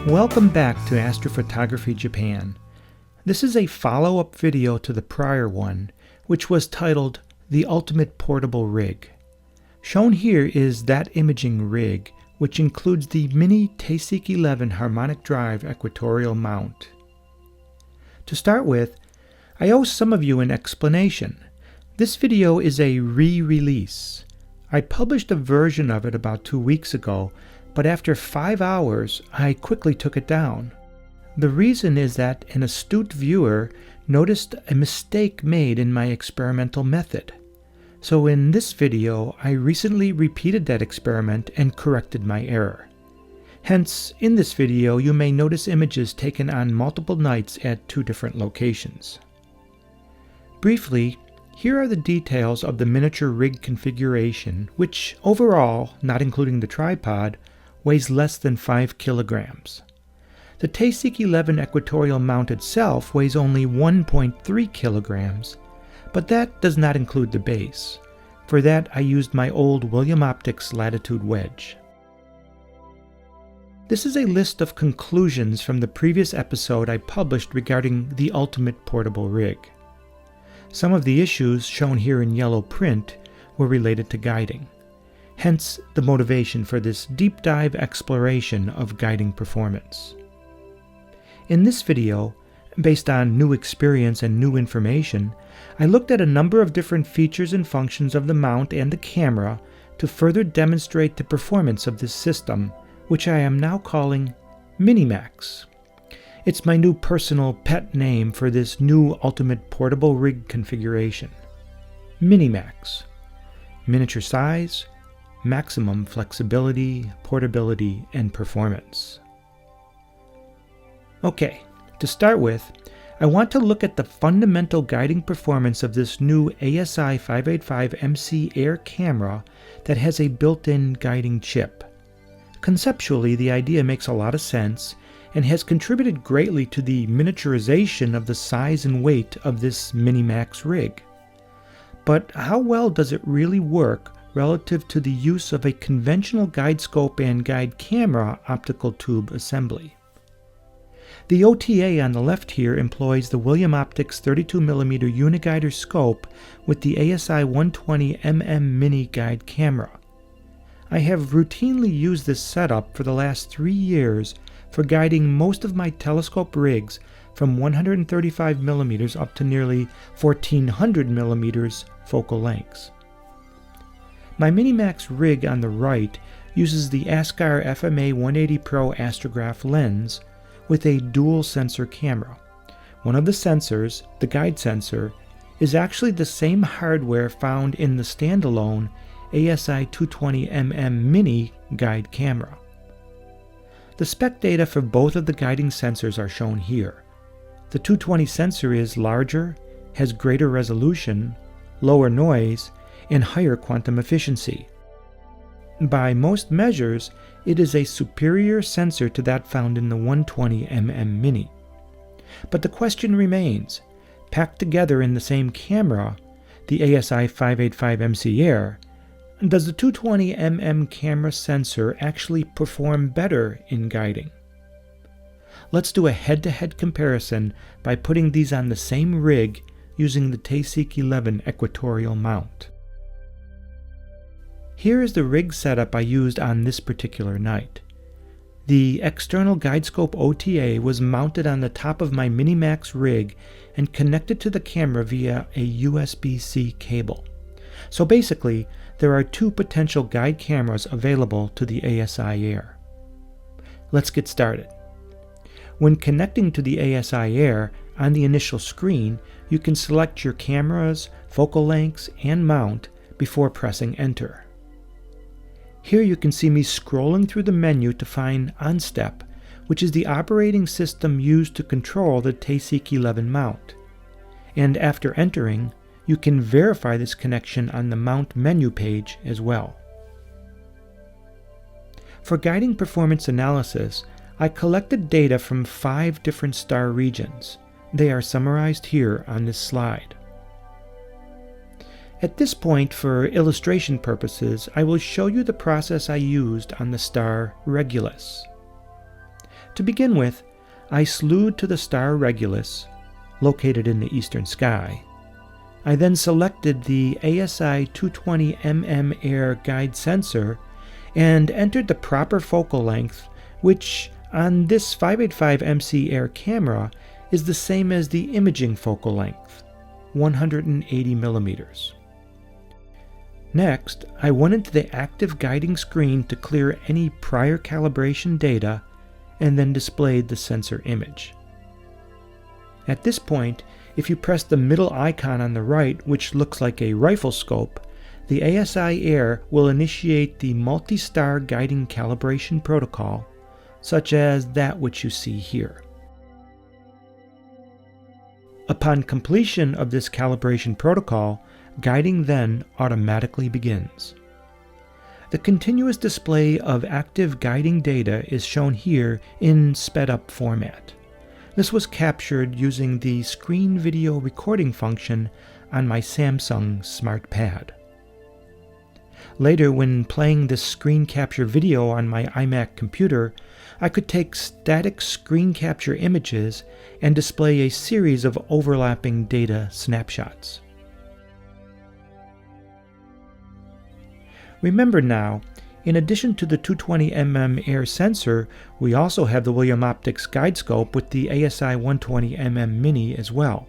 Welcome back to Astrophotography Japan. This is a follow-up video to the prior one, which was titled The Ultimate Portable Rig. Shown here is that imaging rig, which includes the mini TeSeek 11 harmonic drive equatorial mount. To start with, I owe some of you an explanation. This video is a re-release. I published a version of it about 2 weeks ago, but after 5 hours, I quickly took it down. The reason is that an astute viewer noticed a mistake made in my experimental method. So in this video, I recently repeated that experiment and corrected my error. Hence, in this video, you may notice images taken on multiple nights at 2 different locations. Briefly, here are the details of the miniature rig configuration, which overall, not including the tripod, weighs less than 5 kilograms. The TeSeek 11 equatorial mount itself weighs only 1.3 kilograms, but that does not include the base. For that, I used my old William Optics latitude wedge. This is a list of conclusions from the previous episode I published regarding the ultimate portable rig. Some of the issues shown here in yellow print were related to guiding. Hence the motivation for this deep dive exploration of guiding performance. In this video, based on new experience and new information, I looked at a number of different features and functions of the mount and the camera to further demonstrate the performance of this system, which I am now calling MiniMax. It's my new personal pet name for this new ultimate portable rig configuration. MiniMax. Miniature size, maximum flexibility, portability, and performance. Okay, to start with, I want to look at the fundamental guiding performance of this new ASI585MC Air camera that has a built-in guiding chip. Conceptually, the idea makes a lot of sense and has contributed greatly to the miniaturization of the size and weight of this MiniMax rig. But how well does it really work relative to the use of a conventional guide scope and guide camera optical tube assembly? The OTA on the left here employs the William Optics 32mm uniguider scope with the ASI120mm mini guide camera. I have routinely used this setup for the last 3 years for guiding most of my telescope rigs from 135mm up to nearly 1400mm focal lengths. My MiniMax rig on the right uses the ASCAR FMA 180 Pro astrograph lens with a dual sensor camera. One of the sensors, the guide sensor, is actually the same hardware found in the standalone ASI220mm mini guide camera. The spec data for both of the guiding sensors are shown here. The 220 sensor is larger, has greater resolution, lower noise, and higher quantum efficiency. By most measures, it is a superior sensor to that found in the 120mm mini. But the question remains, packed together in the same camera, the ASI585MC Air, does the 220mm camera sensor actually perform better in guiding? Let's do a head-to-head comparison by putting these on the same rig using the TeSeek 11 equatorial mount. Here is the rig setup I used on this particular night. The external guide scope OTA was mounted on the top of my MiniMax rig and connected to the camera via a USB-C cable. So basically, there are 2 potential guide cameras available to the ASI Air. Let's get started. When connecting to the ASI Air, on the initial screen, you can select your cameras, focal lengths, and mount before pressing enter. Here you can see me scrolling through the menu to find OnStep, which is the operating system used to control the TeSeek 11 mount. And after entering, you can verify this connection on the mount menu page as well. For guiding performance analysis, I collected data from 5 different star regions. They are summarized here on this slide. At this point, for illustration purposes, I will show you the process I used on the star Regulus. To begin with, I slewed to the star Regulus, located in the eastern sky. I then selected the ASI585MC Air guide sensor and entered the proper focal length, which on this 585MC Air camera is the same as the imaging focal length, 180 millimeters. Next, I went into the active guiding screen to clear any prior calibration data and then displayed the sensor image. At this point, if you press the middle icon on the right, which looks like a rifle scope, the ASI Air will initiate the multi-star guiding calibration protocol, such as that which you see here. Upon completion of this calibration protocol, guiding then automatically begins. The continuous display of active guiding data is shown here in sped-up format. This was captured using the screen video recording function on my Samsung Smart Pad. Later, when playing this screen capture video on my iMac computer, I could take static screen capture images and display a series of overlapping data snapshots. Remember now, in addition to the 220mm Air sensor, we also have the William Optics guide scope with the ASI120mm Mini as well.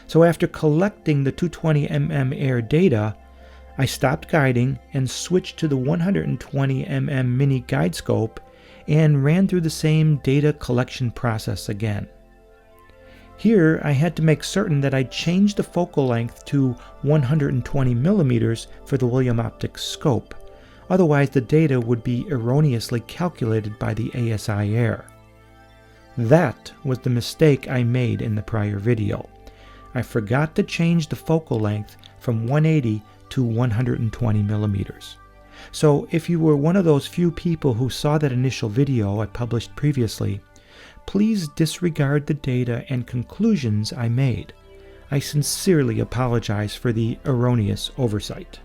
So after collecting the 220mm Air data, I stopped guiding and switched to the 120mm Mini guide scope and ran through the same data collection process again. Here, I had to make certain that I changed the focal length to 120 millimeters for the William Optics scope. Otherwise, the data would be erroneously calculated by the ASI Air. That was the mistake I made in the prior video. I forgot to change the focal length from 180 to 120 millimeters. So if you were one of those few people who saw that initial video I published previously, please disregard the data and conclusions I made. I sincerely apologize for the erroneous oversight.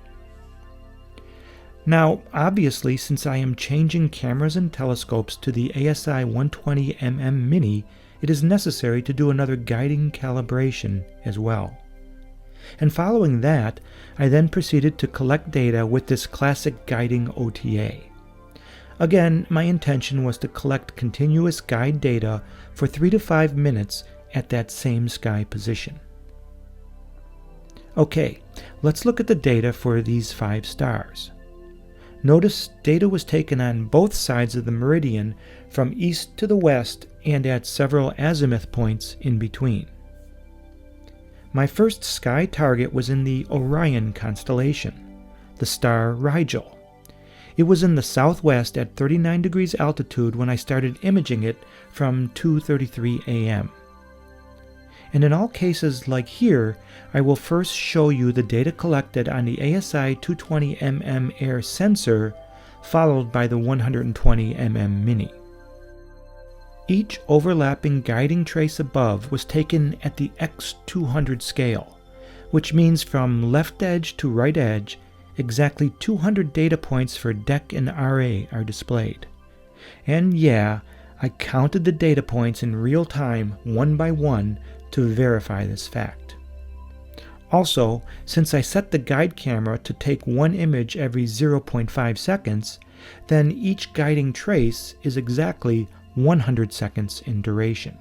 Now, obviously, since I am changing cameras and telescopes to the ASI120mm Mini, it is necessary to do another guiding calibration as well. And following that, I then proceeded to collect data with this classic guiding OTA. Again, my intention was to collect continuous guide data for 3 to 5 minutes at that same sky position. Okay, let's look at the data for these 5 stars. Notice data was taken on both sides of the meridian from east to the west and at several azimuth points in between. My first sky target was in the Orion constellation, the star Rigel. It was in the southwest at 39 degrees altitude when I started imaging it from 2:33 a.m. And in all cases like here, I will first show you the data collected on the ASI220mm Air sensor, followed by the 120mm Mini. Each overlapping guiding trace above was taken at the X200 scale, which means from left edge to right edge, exactly 200 data points for DEC and RA are displayed. And yeah, I counted the data points in real time, one by one, to verify this fact. Also, since I set the guide camera to take one image every 0.5 seconds, then each guiding trace is exactly 100 seconds in duration.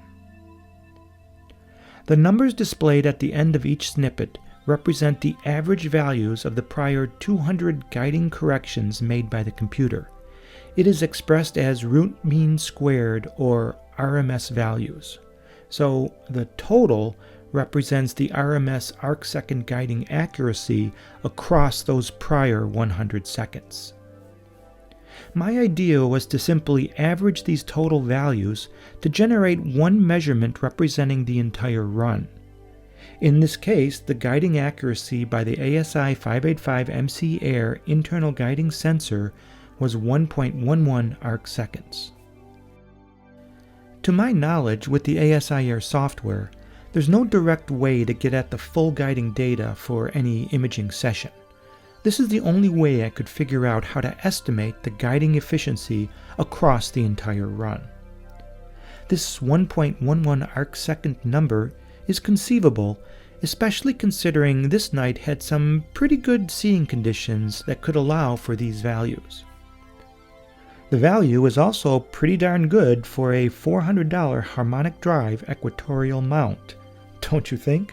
The numbers displayed at the end of each snippet represent the average values of the prior 200 guiding corrections made by the computer. It is expressed as root mean squared, or RMS values. So the total represents the RMS arcsecond guiding accuracy across those prior 100 seconds. My idea was to simply average these total values to generate one measurement representing the entire run. In this case, the guiding accuracy by the ASI585MC Air internal guiding sensor was 1.11 arcseconds. To my knowledge, with the ASI Air software, there's no direct way to get at the full guiding data for any imaging session. This is the only way I could figure out how to estimate the guiding efficiency across the entire run. This 1.11 arcsecond number is conceivable, especially considering this night had some pretty good seeing conditions that could allow for these values. The value is also pretty darn good for a $400 harmonic drive equatorial mount, don't you think?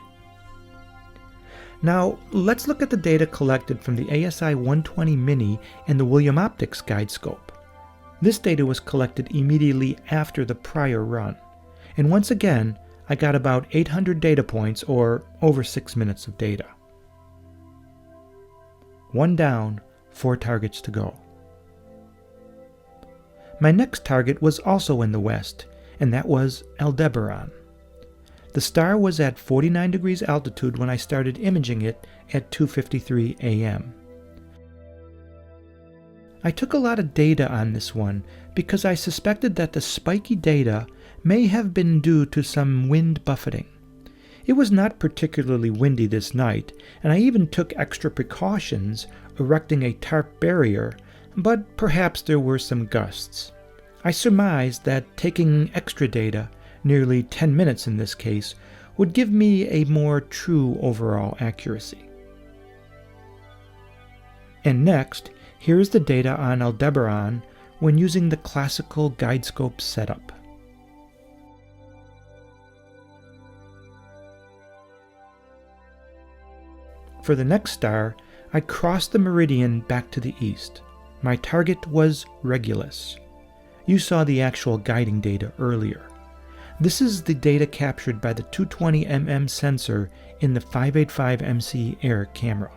Now, let's look at the data collected from the ASI120 Mini and the William Optics guide scope. This data was collected immediately after the prior run, and once again, I got about 800 data points, or over 6 minutes of data. 1 down, 4 targets to go. My next target was also in the west, and that was Aldebaran. The star was at 49 degrees altitude when I started imaging it at 2:53 a.m. I took a lot of data on this one because I suspected that the spiky data may have been due to some wind buffeting. It was not particularly windy this night, and I even took extra precautions, erecting a tarp barrier, but perhaps there were some gusts. I surmised that taking extra data, nearly 10 minutes in this case, would give me a more true overall accuracy. And next, here is the data on Aldebaran when using the classical guidescope setup. For the next star, I crossed the Meridian back to the east. My target was Regulus. You saw the actual guiding data earlier. This is the data captured by the 220mm sensor in the ASI585MC Air camera.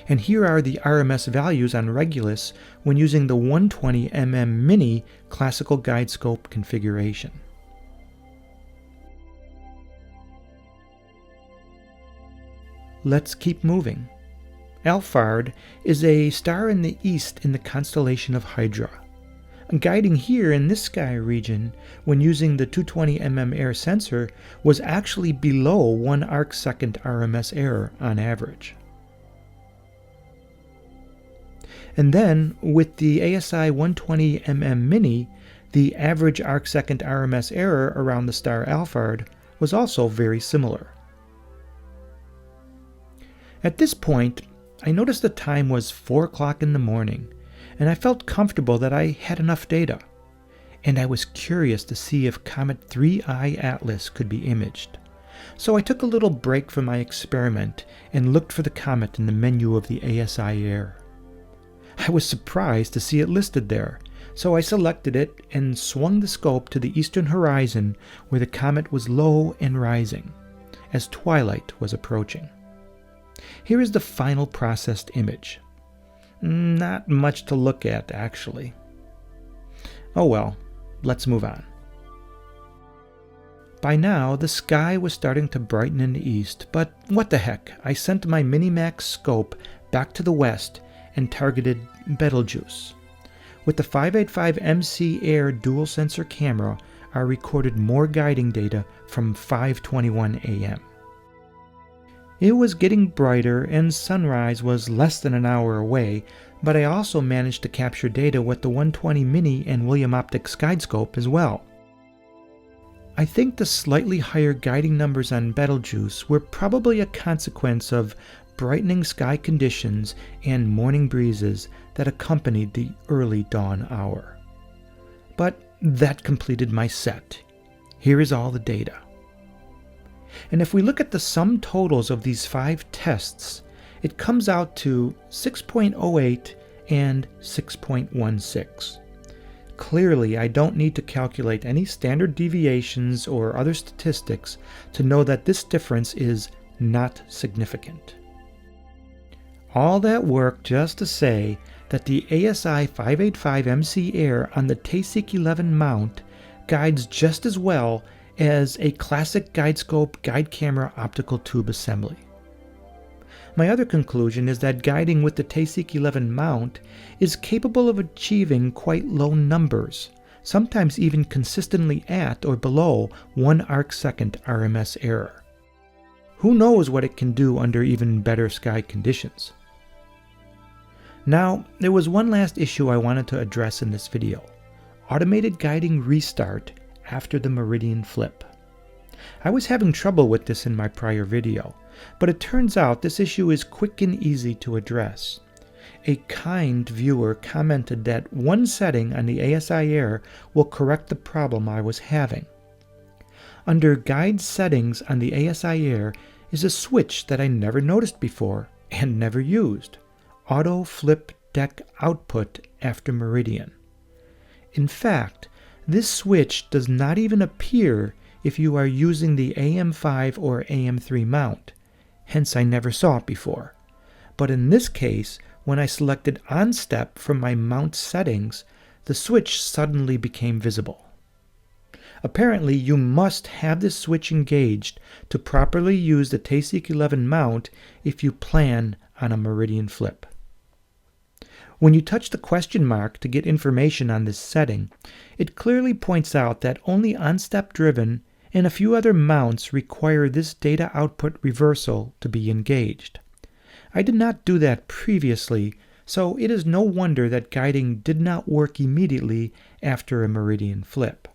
And here are the RMS values on Regulus when using the 120mm Mini classical guidescope configuration. Let's keep moving. Alphard is a star in the east in the constellation of Hydra. Guiding here in this sky region when using the 220mm Air sensor was actually below 1 arcsecond RMS error on average. And then with the ASI120mm Mini, the average arcsecond RMS error around the star Alphard was also very similar. At this point, I noticed the time was 4 o'clock in the morning, and I felt comfortable that I had enough data, and I was curious to see if Comet 3I Atlas could be imaged. So I took a little break from my experiment and looked for the comet in the menu of the ASI Air. I was surprised to see it listed there, so I selected it and swung the scope to the eastern horizon where the comet was low and rising, as twilight was approaching. Here is the final processed image. Not much to look at, actually. Oh well, let's move on. By now, the sky was starting to brighten in the east, but what the heck, I sent my MiniMax scope back to the west and targeted Betelgeuse. With the ASI585MC Air dual sensor camera, I recorded more guiding data from 5:21 a.m. It was getting brighter and sunrise was less than an hour away, but I also managed to capture data with the 120 Mini and William Optics guidescope as well. I think the slightly higher guiding numbers on Betelgeuse were probably a consequence of brightening sky conditions and morning breezes that accompanied the early dawn hour. But that completed my set. Here is all the data. And if we look at the sum totals of these 5 tests, it comes out to 6.08 and 6.16. Clearly, I don't need to calculate any standard deviations or other statistics to know that this difference is not significant. All that work just to say that the ASI585MC Air on the TeSeek 11 mount guides just as well as a classic guidescope guide camera optical tube assembly. My other conclusion is that guiding with the TeSeek 11 mount is capable of achieving quite low numbers, sometimes even consistently at or below 1 arcsecond RMS error. Who knows what it can do under even better sky conditions? Now, there was one last issue I wanted to address in this video. automated guiding restart after the Meridian flip. I was having trouble with this in my prior video, but it turns out this issue is quick and easy to address. A kind viewer commented that one setting on the ASI Air will correct the problem I was having. Under Guide Settings on the ASI Air is a switch that I never noticed before and never used: Auto Flip Deck Output after Meridian. In fact, this switch does not even appear if you are using the AM5 or AM3 mount, hence I never saw it before. But in this case, when I selected On Step from my mount settings, the switch suddenly became visible. Apparently, you must have this switch engaged to properly use the TeSeek 11 mount if you plan on a Meridian flip. When you touch the question mark to get information on this setting, it clearly points out that only on-step driven and a few other mounts require this data output reversal to be engaged. I did not do that previously, so it is no wonder that guiding did not work immediately after a Meridian flip.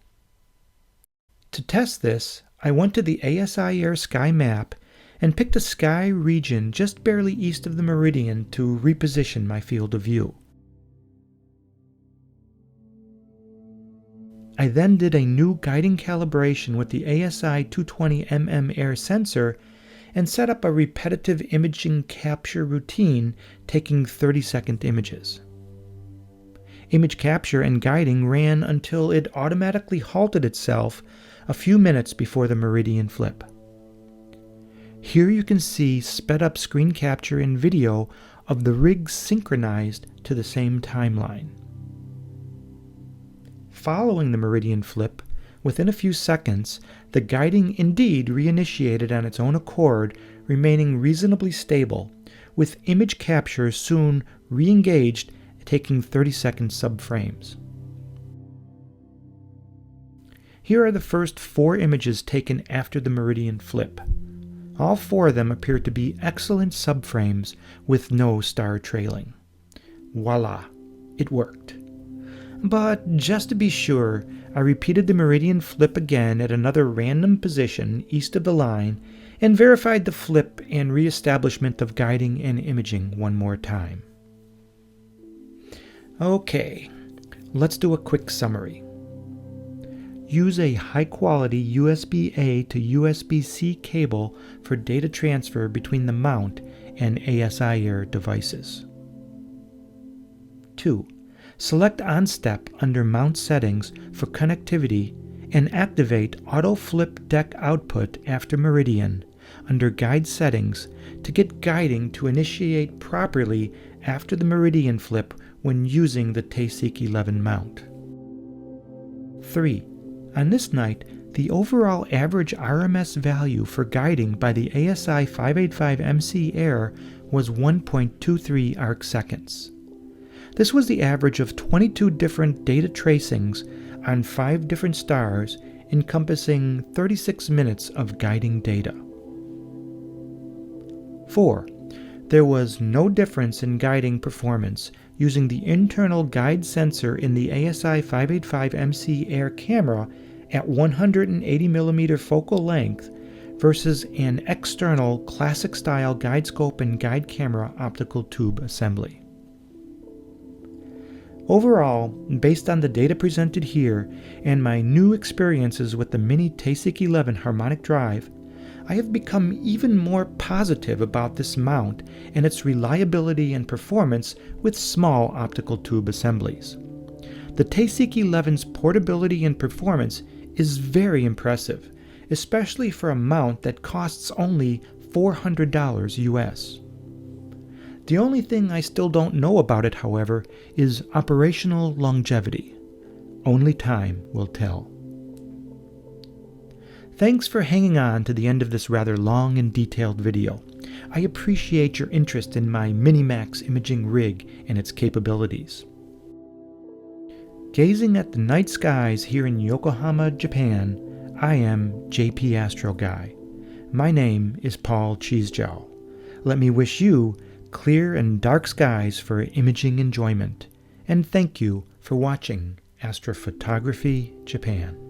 To test this, I went to the ASI Air sky map and picked a sky region just barely east of the Meridian to reposition my field of view. I then did a new guiding calibration with the ASI585MC Air sensor and set up a repetitive imaging capture routine taking 30-second images. Image capture and guiding ran until it automatically halted itself a few minutes before the Meridian flip. Here you can see sped up screen capture and video of the rigs synchronized to the same timeline. Following the Meridian flip, within a few seconds, the guiding indeed reinitiated on its own accord, remaining reasonably stable, with image capture soon re-engaged, taking 30-second subframes. Here are the first 4 images taken after the Meridian flip. All 4 of them appear to be excellent subframes with no star trailing. Voila! It worked. But just to be sure, I repeated the Meridian flip again at another random position east of the line and verified the flip and re-establishment of guiding and imaging one more time. Okay, let's do a quick summary. Use a high-quality USB-A to USB-C cable for data transfer between the mount and ASI Air devices. 2. Select On Step under Mount Settings for connectivity and activate Auto Flip Deck Output after Meridian under Guide Settings to get guiding to initiate properly after the Meridian flip when using the TeSeek 11 mount. 3. On this night, the overall average RMS value for guiding by the ASI585MC Air was 1.23 arcseconds. This was the average of 22 different data tracings on 5 different stars, encompassing 36 minutes of guiding data. 4. There was no difference in guiding performance using the internal guide sensor in the ASI585MC Air camera at 180mm focal length versus an external classic-style guide scope and guide camera optical tube assembly. Overall, based on the data presented here and my new experiences with the mini TeSeek 11 harmonic drive, I have become even more positive about this mount and its reliability and performance with small optical tube assemblies. The TeSeek 11's portability and performance is very impressive, especially for a mount that costs only $400 US. The only thing I still don't know about it, however, is operational longevity. Only time will tell. Thanks for hanging on to the end of this rather long and detailed video. I appreciate your interest in my MiniMax imaging rig and its capabilities. Gazing at the night skies here in Yokohama, Japan, I am JPAstroGuy. My name is Paul Cheesejow. Let me wish you clear and dark skies for imaging enjoyment, and thank you for watching Astrophotography, Japan.